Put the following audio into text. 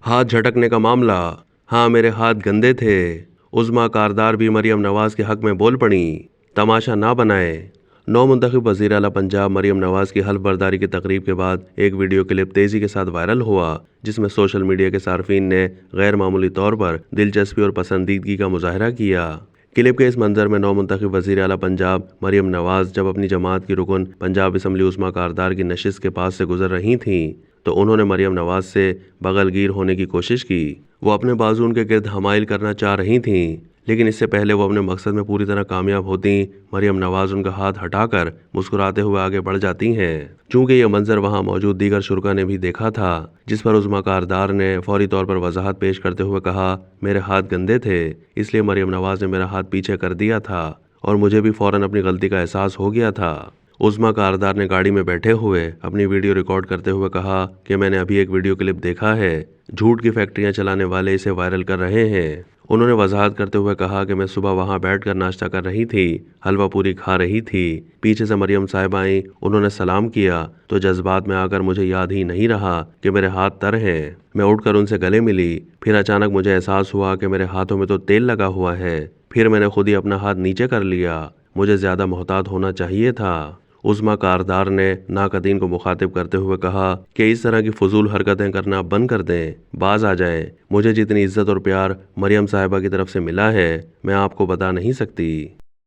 ہاتھ جھٹکنے کا معاملہ، ہاں میرے ہاتھ گندے تھے، عظمیٰ کاردار بھی مریم نواز کے حق میں بول پڑیں۔ تماشا نہ بنائیں۔ نو منتخب وزیر اعلیٰ پنجاب مریم نواز کی حلف برداری کی تقریب کے بعد ایک ویڈیو کلپ تیزی کے ساتھ وائرل ہوا، جس میں سوشل میڈیا کے صارفین نے غیر معمولی طور پر دلچسپی اور پسندیدگی کا مظاہرہ کیا۔ کلپ کے اس منظر میں نو منتخب وزیر اعلیٰ پنجاب مریم نواز جب اپنی جماعت کی رکن پنجاب اسمبلی عظمیٰ کاردار کی نشست کے پاس سے گزر رہی تھیں تو انہوں نے مریم نواز سے بغل گیر ہونے کی کوشش کی۔ وہ اپنے بازو ان کے گرد حمائل کرنا چاہ رہی تھیں، لیکن اس سے پہلے وہ اپنے مقصد میں پوری طرح کامیاب ہوتیں، مریم نواز ان کا ہاتھ ہٹا کر مسکراتے ہوئے آگے بڑھ جاتی ہیں۔ چونکہ یہ منظر وہاں موجود دیگر شرکاء نے بھی دیکھا تھا، جس پر عظمیٰ کاردار نے فوری طور پر وضاحت پیش کرتے ہوئے کہا، میرے ہاتھ گندے تھے، اس لیے مریم نواز نے میرا ہاتھ پیچھے کر دیا تھا اور مجھے بھی فوراً اپنی غلطی کا احساس ہو گیا تھا۔ عظمیٰ کاردار نے گاڑی میں بیٹھے ہوئے اپنی ویڈیو ریکارڈ کرتے ہوئے کہا کہ میں نے ابھی ایک ویڈیو کلپ دیکھا ہے، جھوٹ کی فیکٹریاں چلانے والے اسے وائرل کر رہے ہیں۔ انہوں نے وضاحت کرتے ہوئے کہا کہ میں صبح وہاں بیٹھ کر ناشتہ کر رہی تھی، حلوہ پوری کھا رہی تھی، پیچھے سے مریم صاحبہ آئیں، انہوں نے سلام کیا تو جذبات میں آ کر مجھے یاد ہی نہیں رہا کہ میرے ہاتھ تر ہیں۔ میں اٹھ کر ان سے گلے ملی، پھر اچانک مجھے احساس ہوا کہ میرے ہاتھوں میں تو تیل لگا ہوا ہے، پھر میں نے خود ہی اپنا ہاتھ نیچے کر لیا، مجھے زیادہ محتاط ہونا چاہیے تھا۔ عظمیٰ کاردار نے ناقدین کو مخاطب کرتے ہوئے کہا کہ اس طرح کی فضول حرکتیں کرنا بند کر دیں، باز آ جائیں، مجھے جتنی عزت اور پیار مریم صاحبہ کی طرف سے ملا ہے میں آپ کو بتا نہیں سکتی۔